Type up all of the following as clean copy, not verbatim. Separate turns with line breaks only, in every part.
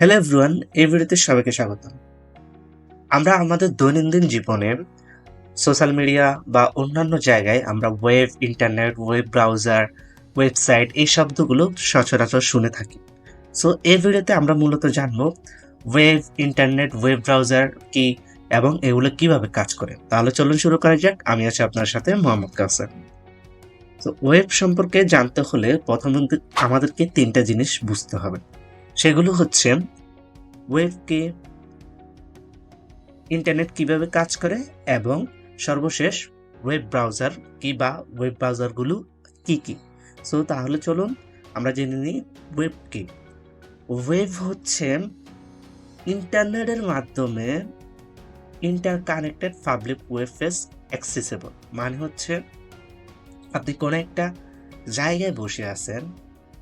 Hello everyone, এই ভিডিওতে সবাইকে স্বাগত। আমরা আমাদের দৈনন্দিন জীবনে সোশ্যাল মিডিয়া বা অন্যান্য জায়গায় আমরা web, internet, web browser, website এই শব্দগুলো সচরাচর শুনে থাকি। সো এই ভিডিওতে আমরা মূলত জানবো ওয়েব, ইন্টারনেট, ওয়েব ব্রাউজার কি এবং এগুলো কিভাবে কাজ করে। তাহলে চলুন শুরু করা যাক। আমি আছি আপনার সাথে মোহাম্মদ কাউসার। তো ওয়েব সম্পর্কে জানতে হলে প্রথমত আমাদেরকে তিনটা জিনিস বুঝতে হবে। সেগুলো হচ্ছে ওয়েব কি, ইন্টারনেট কিভাবে কাজ করে এবং সর্বশেষ ওয়েব ব্রাউজার কি বা ওয়েব ব্রাউজারগুলো কি কি। সো তাহলে চলুন আমরা জেনে নিই ওয়েব কি। ওয়েব হচ্ছে ইন্টারনেটের মাধ্যমে interconnected public web page accessible. মানে হচ্ছে আপনি কোনো একটা জায়গায় বসে আছেন,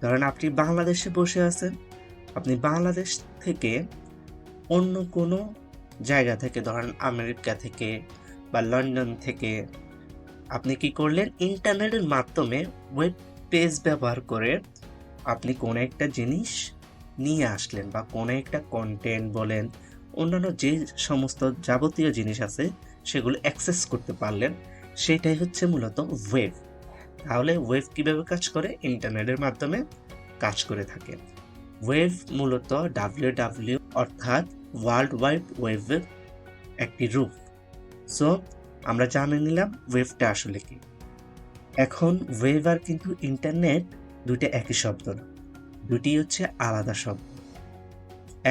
ধরেন আপনি বাংলাদেশে বসে আছেন, আপনি বাংলাদেশ থেকে অন্য কোনো জায়গা থেকে, ধরেন আমেরিকা থেকে বা লন্ডন থেকে আপনি কি করলেন, ইন্টারনেটের মাধ্যমে ওয়েব পেজ ব্যবহার করে আপনি কোনো একটা জিনিস নিয়ে আসলেন বা কোনো একটা কন্টেন্ট বলেন, অন্যান্য যে সমস্ত যাবতীয় জিনিস আছে সেগুলো অ্যাক্সেস করতে পারলেন। সেটাই হচ্ছে মূলত ওয়েব। তাহলে ওয়েব কিভাবে কাজ করে? ইন্টারনেটের মাধ্যমে কাজ করে থাকে। ওয়েব মূলত ডাব্লিউ অর্থাৎ ওয়ার্ল্ড ওয়াইড ওয়েবের একটি রূপ। সো আমরা জানে নিলাম ওয়েবটা আসলে কি। এখন ওয়েব আর কিন্তু ইন্টারনেট দুইটা একই শব্দ না, দুটি হচ্ছে আলাদা শব্দ।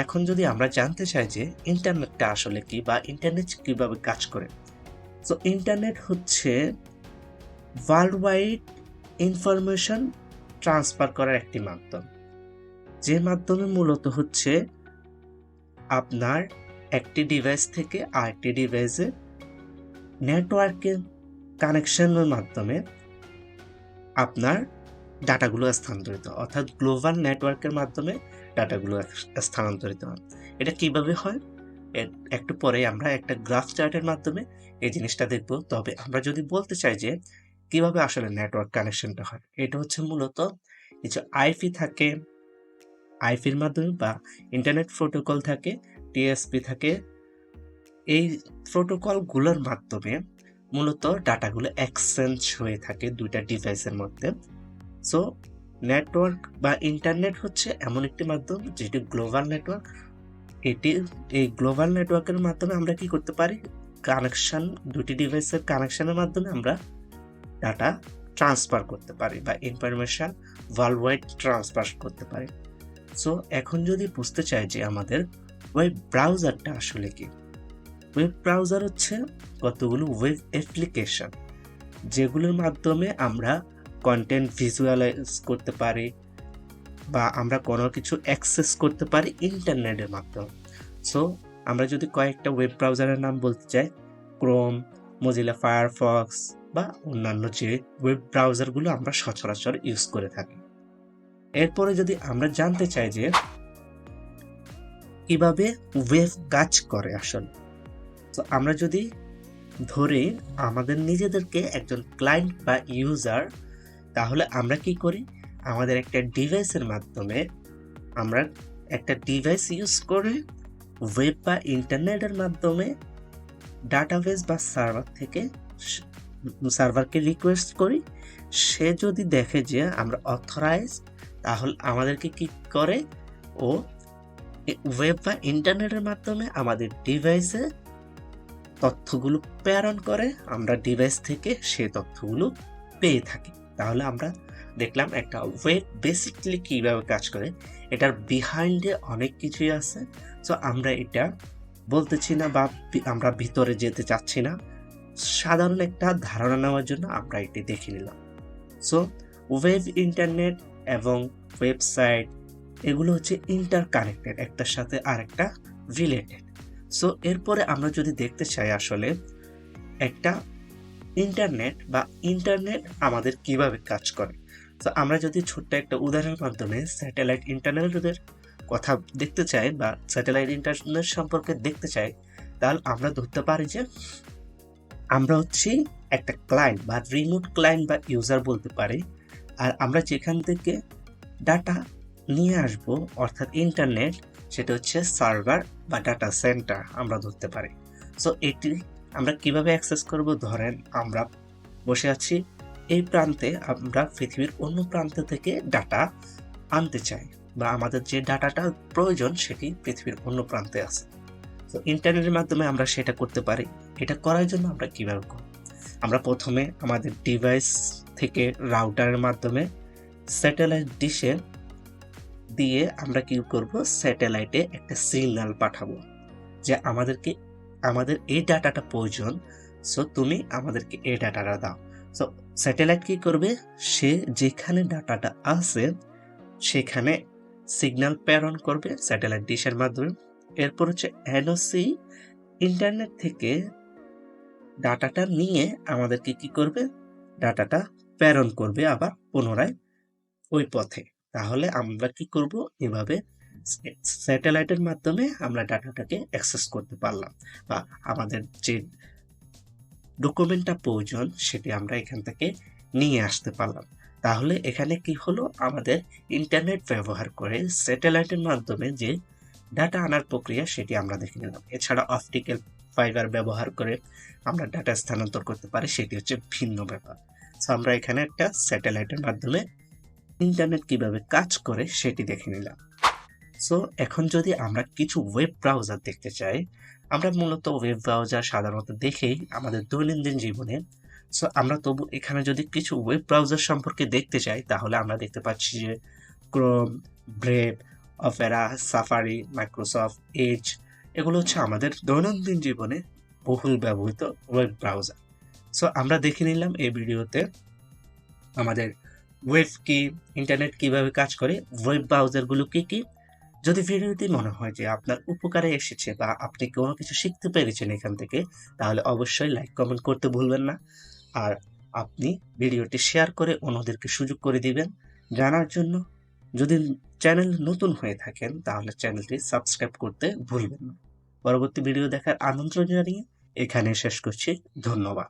এখন যদি আমরা জানতে চাই যে ইন্টারনেটটা আসলে কি বা ইন্টারনেট কিভাবে কাজ করে, তো ইন্টারনেট হচ্ছে ওয়ার্ল্ড ওয়াইড ইনফরমেশন ট্রান্সফার করার একটি মাধ্যম, যে মাধ্যমে মূলত হচ্ছে আপনার একটি ডিভাইস থেকে আরেকটি ডিভাইসে নেটওয়ার্কের কানেকশনের মাধ্যমে আপনার ডাটাগুলো স্থানান্তরিত, অর্থাৎ গ্লোবাল নেটওয়ার্কের মাধ্যমে ডাটাগুলো স্থানান্তরিত হয়। এটা কিভাবে হয় একটু পরে আমরা একটা গ্রাফ চার্টের মাধ্যমে এই জিনিসটা দেখব। তবে আমরা যদি বলতে চাই যে কিভাবে আসলে নেটওয়ার্ক কানেকশনটা হয়, এটা হচ্ছে মূলত কিছু আইপি থাকে, আইপির মাধ্যমে বা ইন্টারনেট প্রোটোকল থাকে, টিএসপি থাকে। এই প্রোটোকলগুলোর মাধ্যমে মূলত ডাটাগুলো এক্সচেঞ্জ হয়ে থাকে দুইটা ডিভাইসের মধ্যে। সো নেটওয়ার্ক বা ইন্টারনেট হচ্ছে এমন একটি মাধ্যম যেটি গ্লোবাল নেটওয়ার্ক। এই গ্লোবাল নেটওয়ার্কের মাধ্যমে আমরা কি করতে পারি, কানেকশন, দুটি ডিভাইসের কানেকশনের মাধ্যমে আমরা ডাটা ট্রান্সফার করতে পারি বা ইনফরমেশন ওয়ার্ল্ড ওয়াইড ট্রান্সফার করতে পারি। সো এখন যদি বুঝতে চাই যে আমাদের ওয়েব ব্রাউজারটা আসলে কি, ওয়েব ব্রাউজার হচ্ছে কতগুলো ওয়েব অ্যাপ্লিকেশন যেগুলোর মাধ্যমে আমরা কন্টেন্ট ভিজুয়ালাইজ করতে পারি বা আমরা কোনো কিছু অ্যাক্সেস করতে পারি ইন্টারনেটের মাধ্যমে। সো আমরা যদি কয়েকটা ওয়েব ব্রাউজারের নাম বলতে চাই, ক্রোম, মজিলা ফায়ারফক্স বা অন্যান্য যে ওয়েব ব্রাউজারগুলো আমরা সচরাচর ইউজ করে থাকি। এরপরে যদি আমরা জানতে চাই যে কিভাবে ওয়েব কাজ করে আসলে, তো আমরা যদি ধরে আমাদের নিজেদেরকে একজন ক্লায়েন্ট বা ইউজার, তাহলে আমরা কি করি, আমাদের একটা ডিভাইসের মাধ্যমে আমরা একটা ডিভাইস ইউজ করে ওয়েব বা ইন্টারনেটের মাধ্যমে ডাটাবেস বা সার্ভার থেকে সার্ভারকে রিকোয়েস্ট করি। সে যদি দেখে যে আমরা অথরাইজ, তাহলে আমাদেরকে কি করে, ও ওয়েব বা ইন্টারনেটের মাধ্যমে আমাদের ডিভাইসে তথ্যগুলো প্রেরণ করে, আমরা ডিভাইস থেকে সেই তথ্যগুলো পেয়ে থাকি। তাহলে আমরা দেখলাম একটা ওয়েব বেসিকলি কিভাবে কাজ করে, এটার বিহাইন্ডে অনেক কিছুই আছে। সো আমরা এটা বলতেছি না বা আমরা ভিতরে যেতে চাচ্ছি না, সাধারণ একটা ধারণা নেওয়ার জন্য আমরা এটি দেখে নিলাম। সো ওয়েব, ইন্টারনেট এবং ওয়েবসাইট এগুলো হচ্ছে ইন্টারকানেক্টেড, একটার সাথে আরেকটা রিলেটেড। সো এরপরে আমরা যদি দেখতে চাই আসলে একটা ইন্টারনেট আমাদের কিভাবে কাজ করে, তো আমরা যদি ছোট্ট একটা উদাহরণের মাধ্যমে স্যাটেলাইট ইন্টারনেটের কথা দেখতে চাই বা স্যাটেলাইট ইন্টারনেট সম্পর্কে দেখতে চাই, তাহলে আমরা ধরতে পারি যে আমরা হচ্ছি একটা ক্লায়েন্ট বা রিমোট ক্লায়েন্ট বা ইউজার বলতে পারি। আর আমরা যেখান থেকে ডাটা নিয়ে আসব, অর্থাৎ ইন্টারনেট, সেটা হচ্ছে সার্ভার বা ডাটা সেন্টার আমরা ধরতে পারি। সো এটি আমরা কিভাবে অ্যাক্সেস করব? ধরেন আমরা বসে আছি এই প্রান্তে, আমরা পৃথিবীর অন্য প্রান্ত থেকে ডাটা আনতে চাই, বা আমাদের যে ডাটাটা প্রয়োজন সেটি পৃথিবীর অন্য প্রান্তে আছে। তো ইন্টারনেটের মাধ্যমে আমরা সেটা করতে পারি। এটা করার জন্য আমরা কিভাবে করব? আমরা প্রথমে আমাদের ডিভাইস থেকে রাউটারের মাধ্যমে স্যাটেলাইট ডিশে দিয়ে আমরা কি করব? স্যাটেলাইটে একটা সিগন্যাল পাঠাবো যে আমাদের এই ডাটাটা প্রয়োজন, সো তুমি আমাদেরকে এই ডাটাটা দাও। সো স্যাটেলাইট কি করবে? সে যেখানে ডাটাটা আছে সেখানে সিগন্যাল প্রেরণ করবে স্যাটেলাইট ডিশের মাধ্যমে। এরপর হচ্ছে এনওসি ইন্টারনেট থেকে ডাটাটা নিয়ে আমাদেরকে কি করবে? ডাটাটা প্রেরণ করবে আবার পুনরায় ওই পথে। তাহলে আমরা কি করব? এভাবে স্যাটেলাইটের মাধ্যমে আমরা ডাটাটাকে অ্যাক্সেস করতে পারলাম, বা আমাদের যে ডকুমেন্টটা প্রয়োজন সেটি আমরা এখান থেকে নিয়ে আসতে পারলাম। তাহলে এখানে কি হলো? আমাদের ইন্টারনেট ব্যবহার করে স্যাটেলাইটের মাধ্যমে যে ডাটা আনার প্রক্রিয়া সেটি আমরা দেখে নিলাম। এছাড়া অপটিক্যাল ফাইবার ব্যবহার করে আমরা ডাটা স্থানান্তর করতে পারি, সেটি হচ্ছে ভিন্ন ব্যাপার। সো আমরা এখানে একটা স্যাটেলাইটের মাধ্যমে ইন্টারনেট কিভাবে কাজ করে সেটি দেখে নিলাম। সো এখন যদি আমরা কিছু ওয়েব ব্রাউজার দেখতে চাই, আমরা মূলত ওয়েব ব্রাউজার সাধারণত দেখেই আমাদের দৈনন্দিন জীবনে। সো আমরা তবু এখানে যদি কিছু ওয়েব ব্রাউজার সম্পর্কে দেখতে চাই, তাহলে আমরা দেখতে পাচ্ছি যে Chrome, brave, Opera, safari, Microsoft Edge, এগুলো হচ্ছে আমাদের দৈনন্দিন জীবনে বহুল ব্যবহৃত ওয়েব ব্রাউজার। সো আমরা দেখে নিলাম এই ভিডিওতে আমাদের ওয়েব কি, ইন্টারনেট কিভাবে কাজ করে, ওয়েব ব্রাউজারগুলো কি কি। যদি ভিডিওটি মনে হয় যে আপনার উপকারে এসেছে বা আপনি কোনো কিছু শিখতে পেরেছেন এখান থেকে, তাহলে অবশ্যই লাইক কমেন্ট করতে ভুলবেন না। আর আপনি ভিডিওটি শেয়ার করে অন্যদেরকে সুযোগ করে দিবেন জানার জন্য। যদি চ্যানেল নতুন হয়ে থাকেন তাহলে চ্যানেলটি সাবস্ক্রাইব করতে ভুলবেন না। পরবর্তী ভিডিও দেখার আমন্ত্রণ জানিয়ে এখানে শেষ করছি। ধন্যবাদ।